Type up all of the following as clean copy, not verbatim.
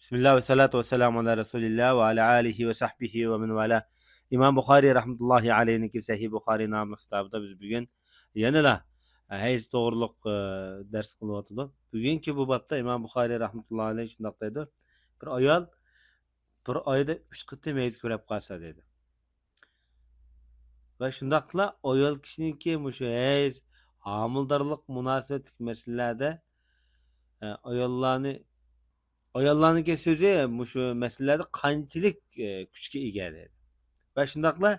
Bismillah ve salatu ve selamu ala Resulillah ve ala alihi ve sahbihi ve men vala. İmam Buxari rahmetullahi aleyhiniki Sahih Buxari namlı kitabida biz bugün yanıla hayız to'g'riliq ders qilyapmiz. Bugungi bu bobda İmam Buxari rahmetullahi aleyhi shundoq deydi. Bir ayol bir oyda 3 qitim hayız ko'rib qolsa dedi. Va shundoqla ayol kishiniki mushu hayız homildorlik munosabatlik masalalarda ayollarniki so'zi shu masalalarda qanchalik kuchga ega dedi. Va shundoqla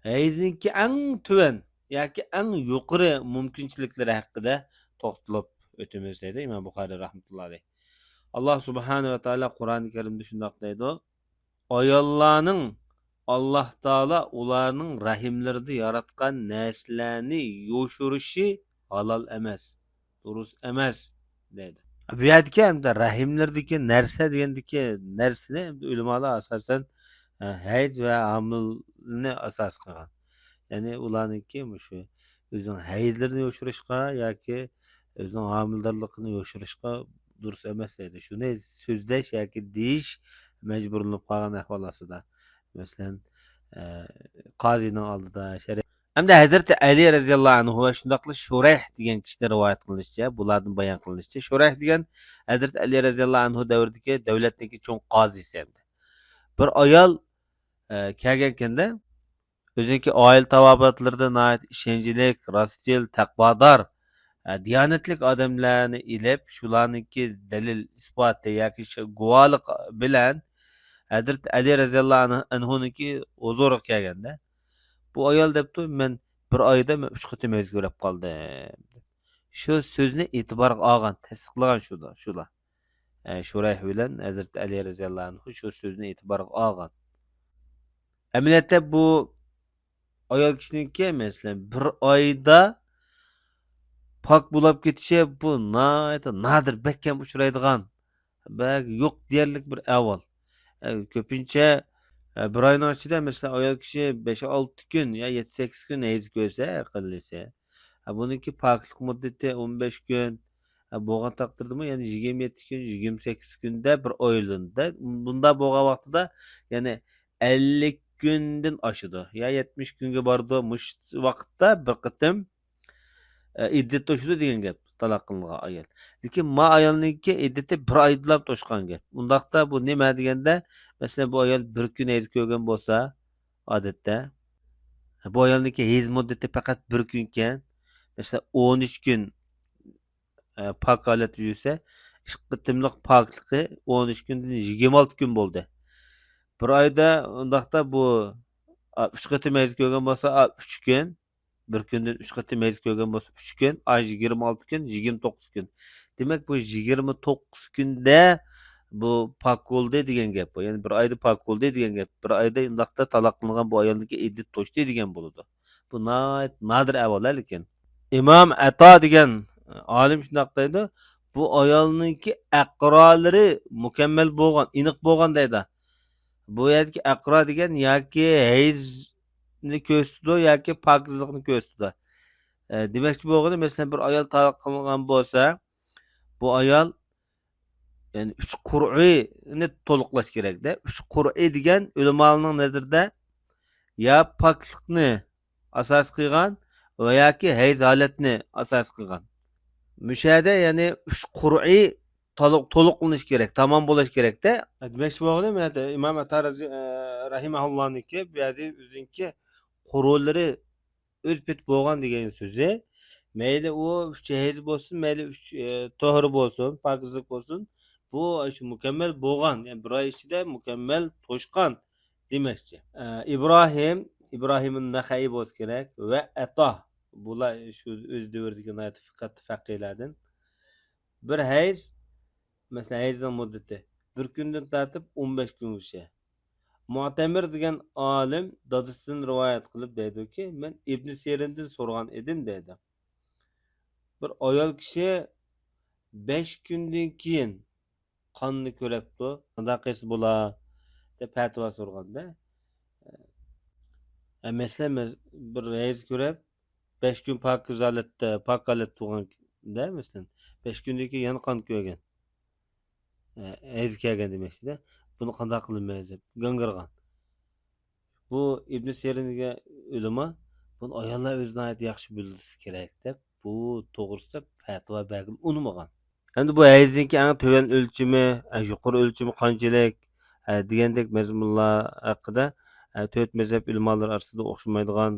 hayzniki eng tuvan yoki eng yuqori mumkinchiliklari haqida to'xtalib o'tamiz dedi Imom Buxoriy rahmatullohi alayhi. Alloh subhanahu va taolo Qur'oni Karimda shundoq deydi: ayollarning Alloh taolo ularning rahimlarida yaratgan narsalarni yo'shirishi halol emas, durust emas dedi. Bu yerdagi hamda rahimlardagi narsa degandagi narsani ulamolar asosan hayz va homilni asos qilgan. Ya'ni ularniki shu o'zining hayzlarini yo'shirishga yoki o'zining homildorligini yo'shirishga durust emas deydi. Shuni so'zlash yoki deyish majburlanib qolgan ahvol ostida. Masalan, qozining oldida hamda Hazreti Ali radhiyallohu anhu va shundoqla Shurayh degan kishida rivoyat qilinishicha, bulardan bayon qilinishicha, Shurayh degan Hazreti Ali radhiyallohu anhu davridagi davlatdagi cho'ng qozisi hamda. Bir ayol kelgan ekanda, o'ziniki oila tavobatlarida nihoyat ishonchlik, rostchil, taqvodor, diyonatlik odamlarni ilib, shularniki dalil isboti yoki guvohlik bilan Hazreti Ali radhiyallohu anhuniki huzuriga kelganda, bu ayol debdi, men bir oyda 3 qitim o'z ko'rib qoldim. Shu so'zni e'tiborga olgan, tasdiqlagan shular. Shurayh bilan Hazreti Ali radhiyallohu anhu shu so'zni e'tiborga olgan. Amaliyotda bu ayol kishiniki masalan bir oyda pok bo'lib ketishi bu nadir bekam uchraydigan, yo'q deyarlik bir ahvol. Ko'pincha bir oyning ichida masalan ayol kishi 5-6 kun yo 7-8 kun hayz ko'rsa qilsa, buniki poklik muddati 15 kun bo'lgan taqdirdami, ya'ni 27 kun, 28 kunda bir oylanadi. Bunda bo'lgan vaqtida ya'ni 50 kundan oshadi. Ya 70 kunga bordi. Mush vaqtda bir qitim iddat to'shdi degan gap taloq qilingan ayol. Lekin ma ayolniki iddati bir oydan to'shgan gap. Undaqda bu nima deganda, masalan bu ayol bir kun hayz ko'rgan bo'lsa, odatda bu ayolniki hayz muddati faqat bir kun ekan. Masalan 13 kun pok holat yursa, 2 qitimliq pokligi 13 kundan 26 kun bo'ldi. Bir oyda undaqda bu 3 qitim hayz ko'rgan bo'lsa 3 kun, bir kundan 3 qitim hayz ko'rgan bo'lsa 3 kun, 26 kun, 29 kun. Demak bu 29 kunda bu pok bo'ldi degan gap bu. Ya'ni bir oyda pok bo'ldi degan gap. Bir oyda undaqda taloq qilingan bu ayolniki iddat to'shdi degan bo'ladi. Bu nadir ahvol lekin. İmam Ato degan olim shundoq deydi, bu ayolniki aqrolari mukammal bo'lgan, aniq bo'lgan deydi. Bu yerdagi aqro degan yoki hayzni ko'rsatadi yoki pokizlikni ko'rsatadi. Demakchi bo'lgani, masalan bir ayol taloq qilingan bo'lsa, bu ayol ya'ni 3 qur'ini to'liqlash kerakda. 3 qur'i degan ulamolarning nazarida ya poklikni asos qilgan va yoki hayz holatni asos qilgan. Müşahede yani 3 qur'i to'liq qilinish kerak, tamom bo'lish kerakda. Demakchi bo'lganim, İmam Atarazi rahimahullah'niki bu yerda o'ziniki qur'lari o'z pet bo'lgan degan so'zi. Mayli u 3 hayz bo'lsin, mayli 3 to'g'ri bo'lsin, pokizlik bo'lsin, bu shu mukammal bo'lgan, ya'ni bir oy ichida mukammal to'shqan demakchi. İbrahim'in Naxai bo'lsa kerak va Ato, bular shu o'z davridagi faqihlardan. Bir hayz, masalan hayzning muddati 1 kundan tortib 15 kungacha. Mu'tamir degan olim dadasidan rivoyat qilib deydiki, men Ibn Sirindan so'ragan edim dedi. Bir ayol kishi 5 kundan keyin qonni ko'ribdi. Qanaqasi bo'lar deb fatvo so'raganda, masalan bir hayz ko'rib 5 kun pokiz holatda, pok holatda tug'anda, masalan 5 kundan keyin yana qon ko'rgan. hayz kelgan demoqchida. Buni qanday qilmaymiz deb gangirgan. Bu İbn Serin'e ulama bunu ayollar özüne ait yaxshi bildirisi kerak deb bu to'g'risida fatvo bergan unmagan. Endi bu hayzning eng to'van o'lchami, yuqori o'lchami qanchalik degandek mazmunlar haqida to'rt mazhab ulamolar orasida o'xshamaydigan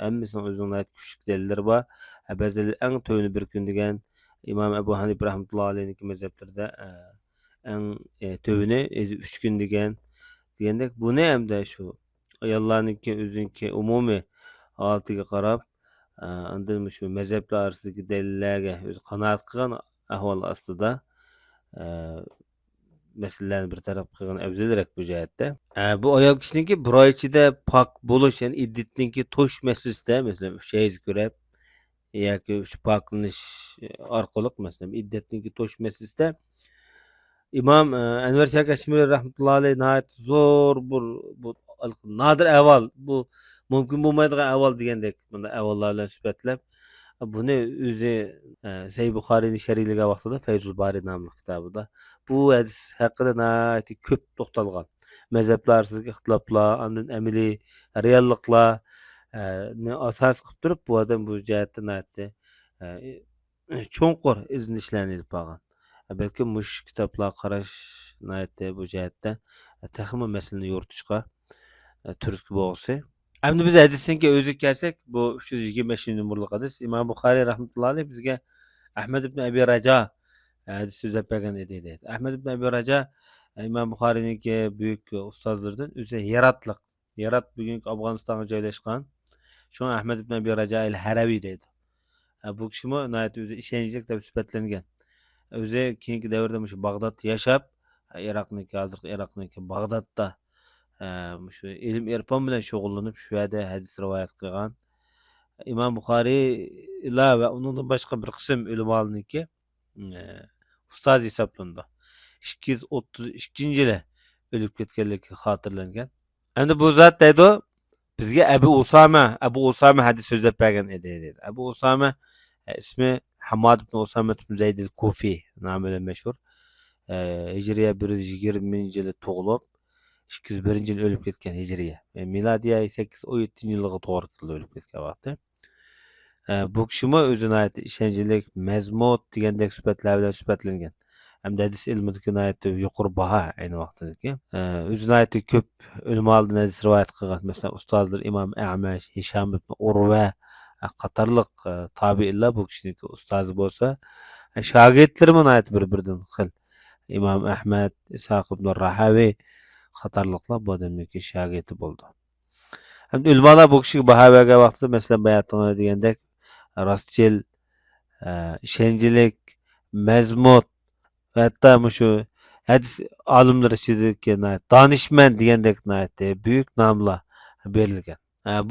hammasining o'zining ait kuchli dalillari bor. Ba'zilar eng to'vani bir kun degan İmam Ebu Hanife rahmatullohi alayhi mazhablarida eng to'vani 3 kun degandek buni hamda shu ayollarniki o'ziniki umumiy holatiga qarab andan shu mazhablar orasidagi dalillarga o'zi qanoat qilgan ahvol ostida e, masalalarni bir taraf qilgan afzalroq bu jihatda. Bu ayol kishiniki bir oy ichida pok bo'lish ya'ni iddatniki to'sh masalasida masalan 3 oyga ko'rab yoki shu poklanish orqali masalan iddatniki to'sh masalasida İmam Enver Şah Keşmiri rahmetullahi aleyh nihayet zor bu nadir ahval bu mümkün bo'lmaydigan ahval degandek bunda ahvollar bilan suhbatlab buni o'zi Sahih Buxoriyni sharhlagan vaqtida Fayzul Bari nomli kitobida bu hadis haqida nihoyat ko'p to'xtalgan. Mazhablar orasidagi ixtiloflar, ondan amaliy realliklar ni asos qilib turib bu odam bu jihatda cho'nqur izlanishlarni ilib olgan. Balkim mush kitoblar qarash bu jihatda texmi masalani yoritishga turtki bo'lsa. Endi biz hadisga o'zi kelsak, bu 325 numurli hadis Imom Buxoriy rahmatullohi alayh bizga Ahmad ibn Abi Raja hadis so'zlab bergan edi deydi. Ahmad ibn Abi Raja Imom Buxoriyniki buyuk ustozlaridan o'zi Yarat bugungi Afg'onistonga joylashgan. Shuni Ahmad ibn Abi Raja al-Haraviy deydi. Bu kishimi nihoyat o'zi ishonchli deb sifatlangan. O'zi keyingi davrda shu Bag'dodda yashab, hozirgi Iroqniki Bag'dodda shu ilm irfon bilan shug'ullanib shu yerda hadis rivoyat qilgan. İmom Buxoriy va undan boshqa bir qism ulamolarniki ustoz hisoblandi. 232-yili o'lib ketganligi xotirlangan. Endi bu zot deydi bizga Abu Usama hadis so'zlab bergan edi dedi. Abu Usama ismi Hamad ibn Usama ibn Zayd al-Kufi nomi bilan mashhur. Hijriya 120-yili tug'ilib 201-yil o'lib ketgan hijriya. Milodiya 817-yilga to'g'ri keldi o'lib ketgan vaqti. Bu kishimi o'zini aytdi ishonchlik mazmut degandek sifatlar bilan sifatlangan. Hamda hadis ilmidagi yuqori baho ayni vaqtdagi. O'zini aytdi ko'p ulamolardan hadis rivoyat qilgan. Masalan, ustozlar Imom A'mash, Hisham ibn Urva qatorliq tabiinlar bu kishiniki ustozi bo'lsa, shogirdlari mana bir-biridan xil. İmam Ahmad, İshaq ibn Rahaviy qatorliqlar bu odamniki shogirdi bo'ldi. Hamda ulamolar bu kishiga baho bergan vaqtida masalan bayatini degandek rostchil, ishonchlik, mazmut hatto shu hadis olimlari ichidagi donishmand degandek buyuk nomlar berilgan.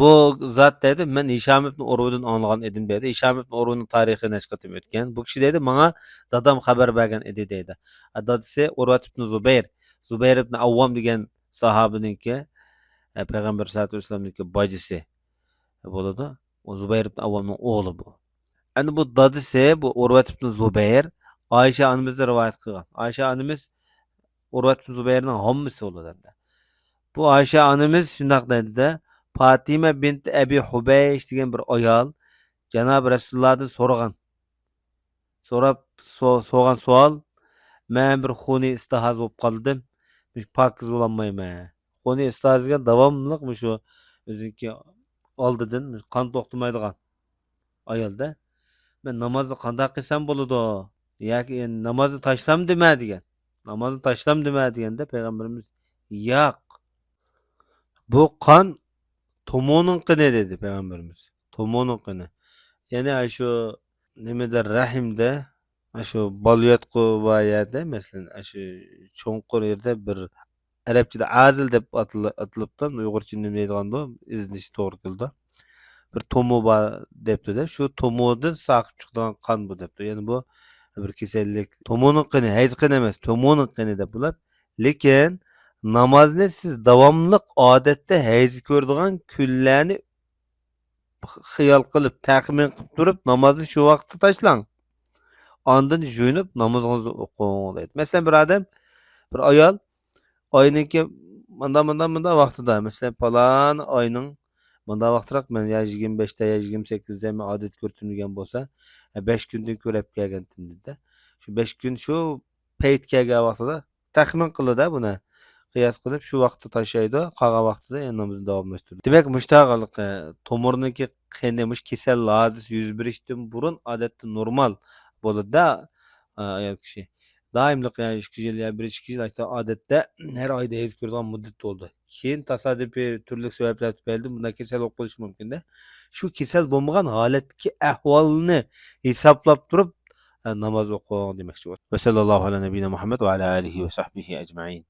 Bu zot deydi men Hisham ibn Urvadan anglagan edim deydi. Hisham ibn Urvaning tarixi nashqatim o'tgan. Bu kishi deydi menga dadam xabar bergan edi deydi. Dadasi Urvat ibn Zubayr ibn Avvam degan sahobaniki payg'ambar sollallohu alayhi vasallamniki bojisi bo'ladi. O Zubayr ibn Avvamning o'g'li bu. Endi bu dadasi bu Urvat ibn Zubayr Oysha onamizni rivoyat qilgan. Oysha onamiz Urvat ibn Zubayrning hammasi bo'ladi. Bu Oysha onamiz shundoq dedi-da, Fatima bint Abi Hubaysh degan bir ayol Janob Rasulullohdan so'ragan savol men bir xuni istihoz bo'lib qoldim. Pokiz bo'lolmayman. Xuni istihozga davomli shu o'ziniki oldidan qon to'xtamaydigan ayolda. Men namozni qanday qilsam bo'ladi? Yoki namozni tashlam dema degan. Namozni tashlam dema deganda payg'ambarimiz yo'q. Bu qon tomoning qini dedi payg'ambarimiz. Tomoning qini. Ya'ni shu nimada rahimda shu bolyotqu va yerda masalan shu cho'nqur yerda bir arabchada azil deb atilibdi. Uyg'urcha nima deydiganda iznish to'g'ri keldi. Bir tomo bor debdi-da. Shu tomodan saqib chiqadigan qon bu debdi. Ya'ni bu bir kasallik. Tomoning qini, hayz qini emas, tomoning qini deb bo'ladi. Lekin namozni siz davomli odatda hayz ko'radigan kunlarni xiyol qilib, taxmin qilib turib, namozni shu vaqtda tashlang. Ondan jo'nib namozingizni o'qing deydi. Masalan, bir odam Bir ayol oyniki mında vaqtida, mesela falan oyning mında vaqtiroq men ya 25'te ya 28'de men odat ko'rtingan bo'lsa, 5 kundan ko'rib kelgandim dedi. Shu 5 kun shu payt kelgan vaqtida taxmin qildi-da buni. Qiyos qilib shu vaqtda tashlaydi, qolgan vaqtida yana namozni davomlashtirdi. Demak, mushtaqiliq tomirniki qiynamush kasal hadis yuz berishdan burun odatda normal bo'ladi-da ayol kishi. Daimlik yani 2 yıl ya 1-2 yıl işte adette her ayda ez ko'rgan muddat oldu. Keyin tasodifiy turli sabablar tufayli bunday kasallik bo'lishi mumkin da. Shu kasal bo'lmagan holatdagi ahvolni hisoblab turib namoz o'qing demoqchi. Va sallallohu ala nabiyina Muhammad va ala alihi va sahbihi ajma'in.